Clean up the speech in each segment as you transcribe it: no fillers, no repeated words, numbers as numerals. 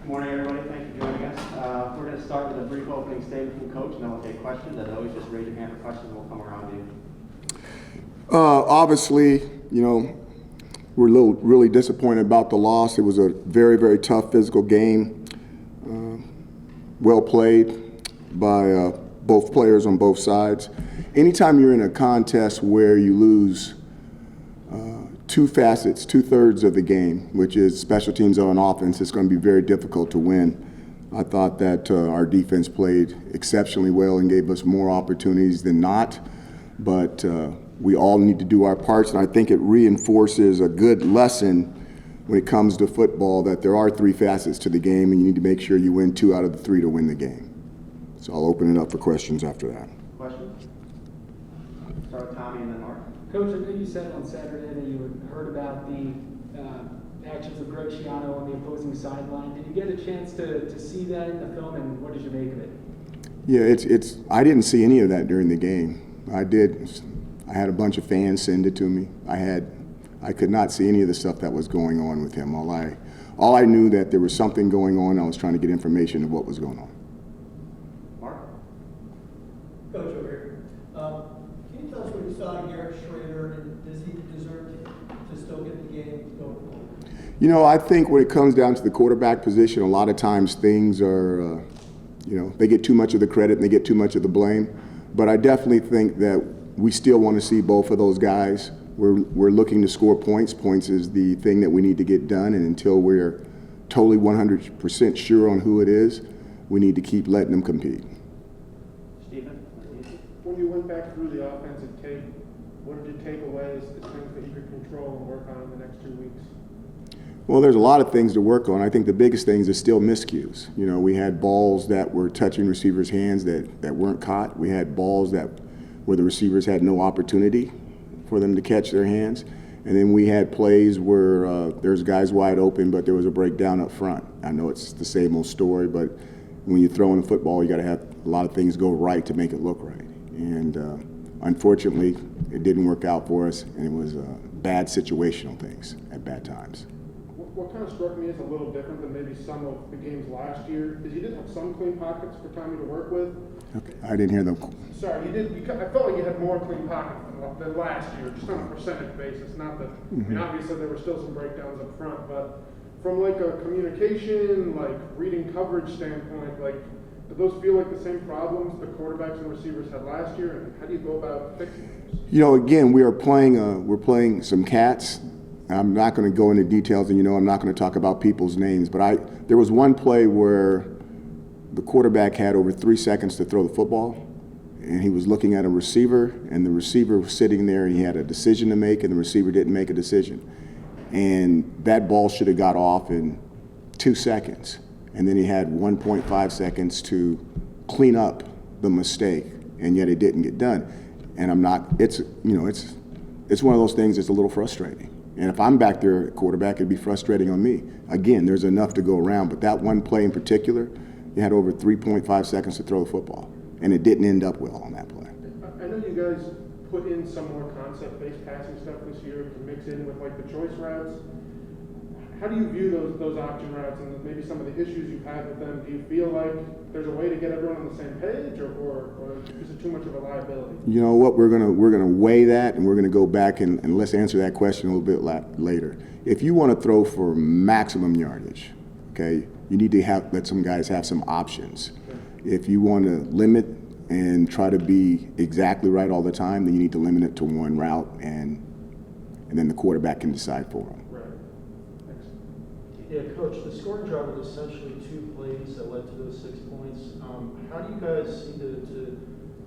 Good morning, everybody. Thanks for joining us. We're going to start with a brief opening statement from Coach, and then we'll take questions. As always, just raise your hand for questions, and we'll come around to you. Obviously, we're really disappointed about the loss. It was a very, very tough physical game. Well played by both players on both sides. Anytime you're in a contest where you lose two facets, 2/3 of the game, which is special teams on offense, it's going to be very difficult to win. I thought that our defense played exceptionally well and gave us more opportunities than not, but we all need to do our parts, and I think it reinforces a good lesson when it comes to football that there are three facets to the game, and you need to make sure you win 2 out of the 3 to win the game. So I'll open it up for questions after that. Questions? Start with Tommy and then Mark. Coach, I know you said on Saturday that you had heard about the actions of Grociano on the opposing sideline. Did you get a chance to see that in the film, and what did you make of it? Yeah, I didn't see any of that during the game. I had a bunch of fans send it to me. I could not see any of the stuff that was going on with him. All I knew that there was something going on. I was trying to get information of what was going on. Mark? Coach over here. Can you tell us what you saw in Garrett Schrader, and does he deserve to still get the game going forward? I think when it comes down to the quarterback position, a lot of times things are, they get too much of the credit and they get too much of the blame. But I definitely think that we still want to see both of those guys. We're looking to score points. Points is the thing that we need to get done, and until we're totally 100% sure on who it is, we need to keep letting them compete. Stephen? When you went back through the offensive tape, what did you take away as things that you could control and work on in the next 2 weeks? Well, there's a lot of things to work on. I think the biggest things is still miscues. We had balls that were touching receivers' hands that weren't caught. We had balls where the receivers had no opportunity for them to catch their hands. And then we had plays where there's guys wide open, but there was a breakdown up front. I know it's the same old story, but when you're throwing the football, you got to have a lot of things go right to make it look right. And unfortunately, it didn't work out for us, and it was bad situational things at bad times. What kind of struck me as a little different than maybe some of the games last year is you did have some clean pockets for Tommy to work with. Okay, I didn't hear them. Sorry, you did. I felt like you had more clean pockets than last year, just on a percentage basis. Not that, I mean, obviously there were still some breakdowns up front, but from like a communication, like reading coverage standpoint, like, do those feel like the same problems the quarterbacks and receivers had last year, and how do you go about fixing those? Again, we're playing some cats. I'm not going to go into details, and I'm not going to talk about people's names, but there was one play where the quarterback had over 3 seconds to throw the football, and he was looking at a receiver, and the receiver was sitting there, and he had a decision to make, and the receiver didn't make a decision. And that ball should have got off in 2 seconds, and then he had 1.5 seconds to clean up the mistake, and yet it didn't get done. And it's one of those things that's a little frustrating. And if I'm back there at quarterback, it'd be frustrating on me. Again, there's enough to go around, but that one play in particular, you had over 3.5 seconds to throw the football, and it didn't end up well on that play. I know you guys put in some more concept-based passing stuff this year to mix in with like the choice routes. How do you view those option routes and maybe some of the issues you've had with them? Do you feel like there's a way to get everyone on the same page, or is it too much of a liability? You know what? We're gonna weigh that, and we're gonna go back and let's answer that question a little bit later. If you want to throw for maximum yardage, okay, you need to let some guys have some options. If you want to limit and try to be exactly right all the time, then you need to limit it to one route, and then the quarterback can decide for them. Yeah, Coach, the scoring drive was essentially 2 plays that led to those 6 points. How do you guys see to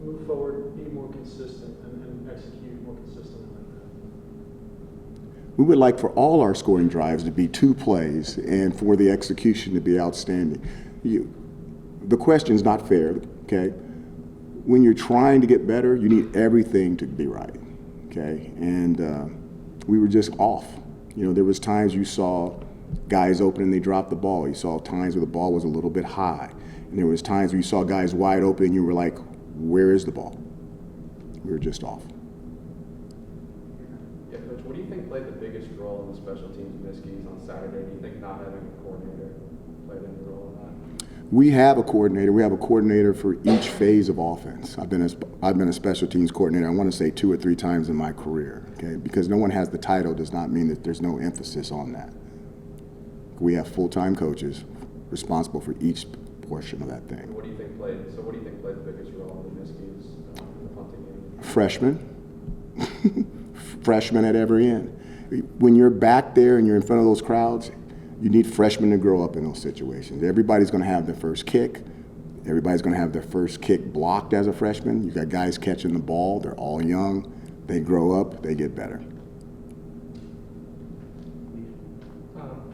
move forward, be more consistent, and execute more consistently like that? We would like for all our scoring drives to be 2 plays and for the execution to be outstanding. The question's not fair, okay? When you're trying to get better, you need everything to be right, okay? And we were just off. There was times you saw guys open and they dropped the ball. You saw times where the ball was a little bit high. And there was times where you saw guys wide open and you were like, where is the ball? We were just off. Yeah, Coach, what do you think played the biggest role in the special teams miscues on Saturday? Do you think not having a coordinator play any role in that? We have a coordinator. We have a coordinator for each phase of offense. I've been a special teams coordinator, I want to say 2 or 3 times in my career, okay? Because no one has the title does not mean that there's no emphasis on that. We have full-time coaches responsible for each portion of that thing. What do you think played the biggest role in the miscues in the punting game? Freshmen. Freshmen at every end. When you're back there and you're in front of those crowds, you need freshmen to grow up in those situations. Everybody's going to have their first kick. Everybody's going to have their first kick blocked as a freshman. You got guys catching the ball. They're all young. They grow up. They get better.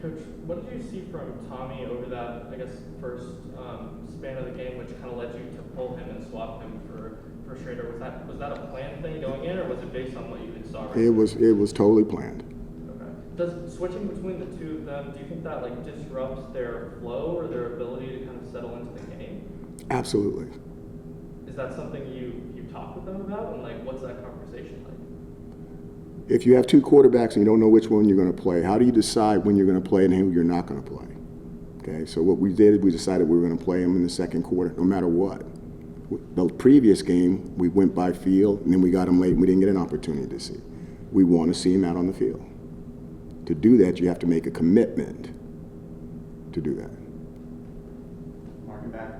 Coach, what did you see from Tommy over that, I guess, first span of the game, which kind of led you to pull him and swap him for Schrader? Was that a planned thing going in, or was it based on what you saw? Right It was totally planned. Okay. Does switching between the two of them, do you think that like disrupts their flow or their ability to kind of settle into the game? Absolutely. Is that something you talk with them about, and like what's that conversation like? If you have 2 quarterbacks and you don't know which one you're going to play, how do you decide when you're going to play and who you're not going to play? Okay, so what we did, we decided we were going to play him in the second quarter, no matter what. The previous game, we went by field, and then we got him late, and we didn't get an opportunity to see. We want to see him out on the field. To do that, you have to make a commitment to do that. Mark and back.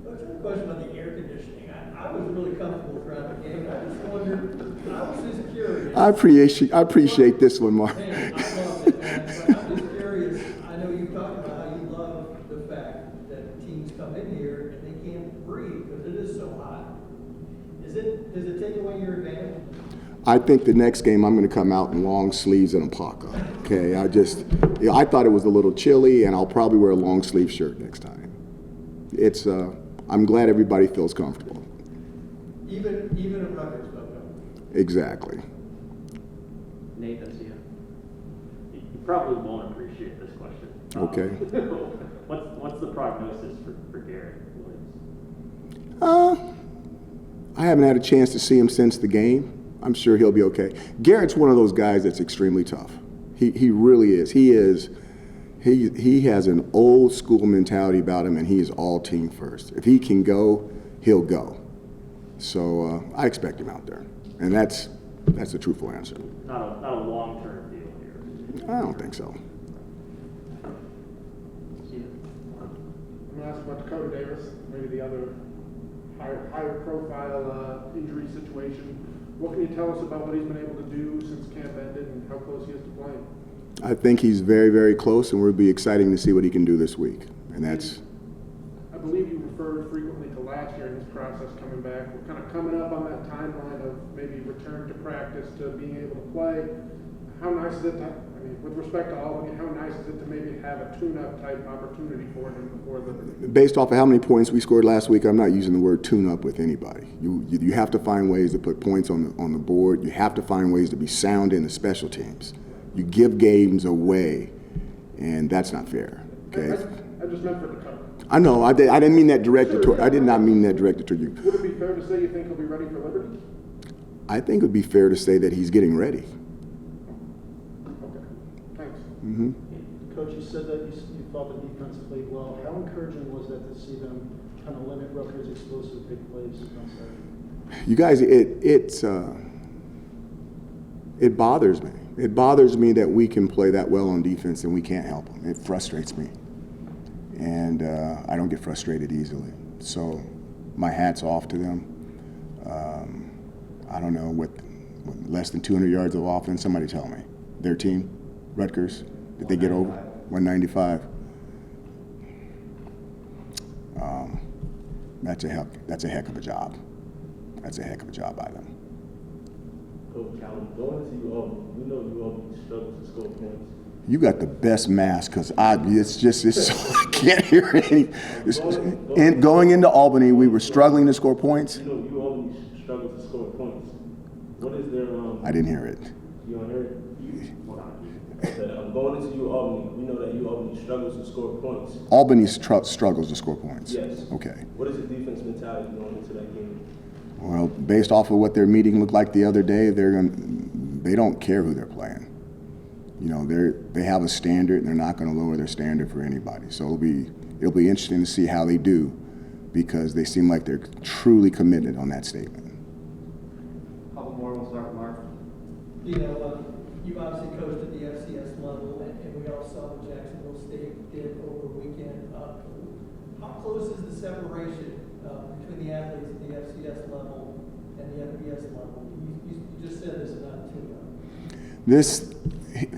Coach, I have a question about the air conditioning. I was really comfortable throughout the game. I just wondered, I was just curious. I appreciate this one, Mark. Man, I love it, man. But I'm just curious. I know you talked about how you love the fact that teams come in here and they can't breathe because it is so hot. Does it take away your advantage? I think the next game I'm going to come out in long sleeves and a parka. Okay, I thought it was a little chilly, and I'll probably wear a long sleeve shirt next time. I'm glad everybody feels comfortable. Even if Rutgers don't go. Exactly. Nate, that's you. You probably won't appreciate this question. Okay. What's the prognosis for Garrett Williams? I haven't had a chance to see him since the game. I'm sure he'll be okay. Garrett's one of those guys that's extremely tough. He really is. He has an old school mentality about him, and he is all team first. If he can go, he'll go. So I expect him out there, and that's the truthful answer. Not a long-term deal here. I don't think so. I'm going to ask about Coach Davis, maybe the other higher profile injury situation. What can you tell us about what he's been able to do since camp ended and how close he is to playing? I think he's very, very close, and it'll be exciting to see what he can do this week. And that's. I believe you referred frequently to last year in this process coming back. We're kind of coming up on that timeline of maybe return to practice to being able to play. How nice is it with respect to Albany, how nice is it to maybe have a tune-up type opportunity for him before Liberty? Based off of how many points we scored last week, I'm not using the word tune-up with anybody. You have to find ways to put points on the board. You have to find ways to be sound in the special teams. You give games away, and that's not fair. Okay. I just meant for the cover. I know. I didn't mean that directed toward. I did not mean that directed toward you. Would it be fair to say you think he'll be ready for Liberty? I think it would be fair to say that he's getting ready. Okay. Thanks. Mm-hmm. Coach, you said that you thought the defense played well. How encouraging was that to see them kind of limit Rutgers' explosive big plays on Saturday? You guys, it bothers me. It bothers me that we can play that well on defense and we can't help them. It frustrates me. And I don't get frustrated easily. So my hat's off to them. I don't know, with less than 200 yards of offense, somebody tell me. Their team, Rutgers, did they get over? 195. That's a heck of a job. That's a heck of a job by them. Coach, going into UAlbany, we know UAlbany struggles to score points. You got the best mask because it's I can't hear any. And going into Albany, we were struggling to score points. You know, UAlbany struggles to score points. What is their? I didn't hear it. You don't hear it? Going into UAlbany, we know that UAlbany struggles to score points. Albany struggles to score points. Yes. Okay. What is the defense mentality going into that game? Well, based off of what their meeting looked like the other day, they don't care who they're playing. You know, they have a standard, and they're not going to lower their standard for anybody. So it'll be interesting to see how they do, because they seem like they're truly committed on that statement. A couple more, we'll start with Mark. You know, you obviously coached at the FCS level, and we all saw what Jacksonville State did over the weekend. How close is the separation between the athletes at the FCS level and the FBS level? You just said this about two.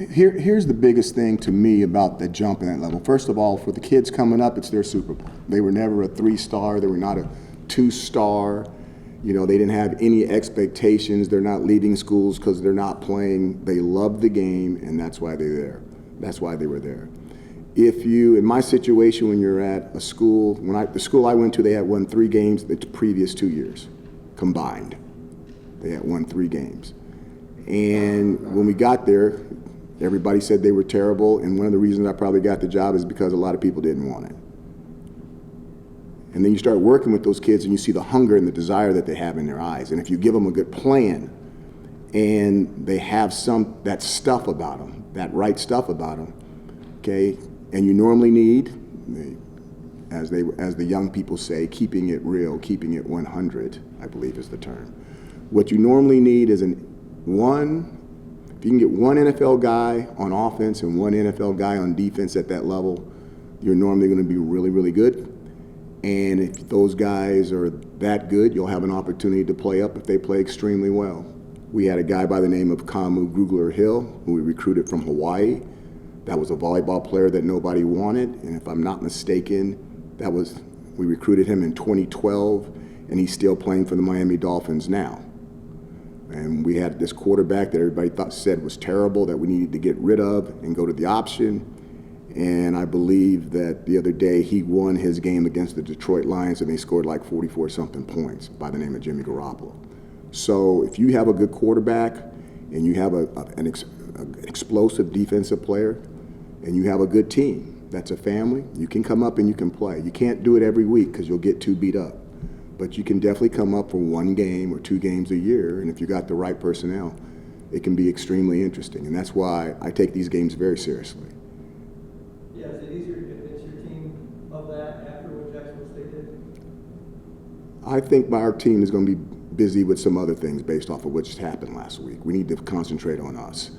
Here's the biggest thing to me about the jump in that level. First of all, for the kids coming up, it's their Super Bowl. They were never a 3-star. They were not a 2-star. You know, they didn't have any expectations. They're not leaving schools because they're not playing. They love the game, and that's why they're there. That's why they were there. If you, in my situation, when you're at a school, the school I went to, they had won 3 games the previous 2 years combined. They had won 3 games. And when we got there, everybody said they were terrible, and one of the reasons I probably got the job is because a lot of people didn't want it. And then you start working with those kids, and you see the hunger and the desire that they have in their eyes. And if you give them a good plan, and they have that stuff about them, that right stuff about them, okay, and you normally need, as the young people say, keeping it real, keeping it 100, I believe is the term. What you normally need is if you can get one NFL guy on offense and one NFL guy on defense at that level, you're normally going to be really, really good. And if those guys are that good, you'll have an opportunity to play up if they play extremely well. We had a guy by the name of Kamu Grugler-Hill, who we recruited from Hawaii. That was a volleyball player that nobody wanted, and if I'm not mistaken, we recruited him in 2012, and he's still playing for the Miami Dolphins now. And we had this quarterback that everybody said was terrible, that we needed to get rid of and go to the option. And I believe that the other day he won his game against the Detroit Lions, and they scored like 44-something points by the name of Jimmy Garoppolo. So if you have a good quarterback and you have an explosive defensive player and you have a good team, that's a family, you can come up and you can play. You can't do it every week because you'll get too beat up. But you can definitely come up for 1 game or 2 games a year, and if you got the right personnel, it can be extremely interesting. And that's why I take these games very seriously. Yeah, is it easier to convince your team of that after what Jacksonville State did? I think our team is going to be busy with some other things based off of what just happened last week. We need to concentrate on us,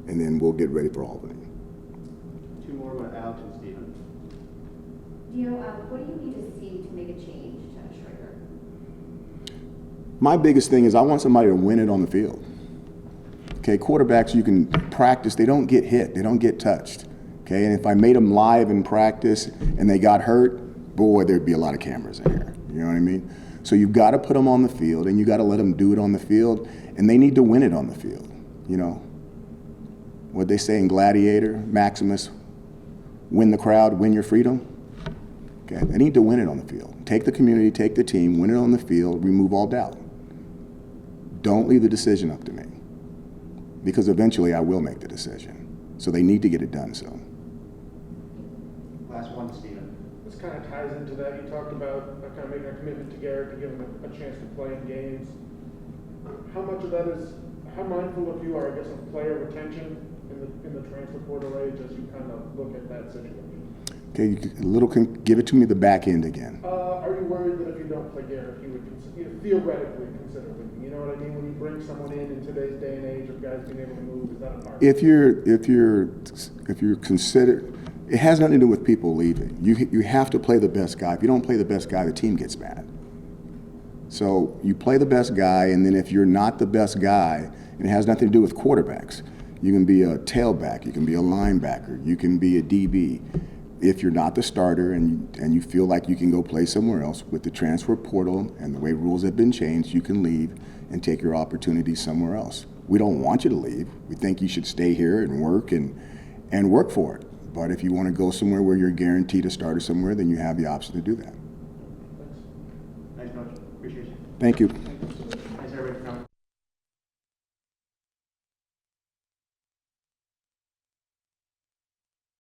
and then we'll get ready for Albany. 2 more with Alex and Steven. Dino, what do you need to see to make a change to Schrader? My biggest thing is I want somebody to win it on the field. Okay, quarterbacks, you can practice, they don't get hit, they don't get touched. Okay, and if I made them live in practice and they got hurt, boy, there'd be a lot of cameras in here. You know what I mean? So you've got to put them on the field, and you got to let them do it on the field, and they need to win it on the field. You know, what they say in Gladiator, Maximus, win the crowd, win your freedom. Okay, they need to win it on the field. Take the community, take the team, win it on the field, remove all doubt. Don't leave the decision up to me, because eventually I will make the decision. So they need to get it done so. Last one, Steven. This kind of ties into that. You talked about kind of making a commitment to Garrett to give him a chance to play in games. How much of that is, how mindful of you are, I guess, of player retention in the transfer portal age as you kind of look at that situation? Okay, give it to me the back end again. Are you worried that if you don't play Garrett, he would theoretically consider leaving? You know what I mean? When you bring someone in today's day and age of guys being able to move, is that a part? If you're considered, it has nothing to do with people leaving. You have to play the best guy. If you don't play the best guy, the team gets mad. So you play the best guy, and then if you're not the best guy, and it has nothing to do with quarterbacks, you can be a tailback, you can be a linebacker, you can be a DB. If you're not the starter and you feel like you can go play somewhere else, with the transfer portal and the way rules have been changed, you can leave and take your opportunity somewhere else. We don't want you to leave. We think you should stay here and work for it. But if you want to go somewhere where you're guaranteed a starter somewhere, then you have the option to do that. Thanks, Coach. Appreciate you. Thank you. Thanks, everybody, for coming.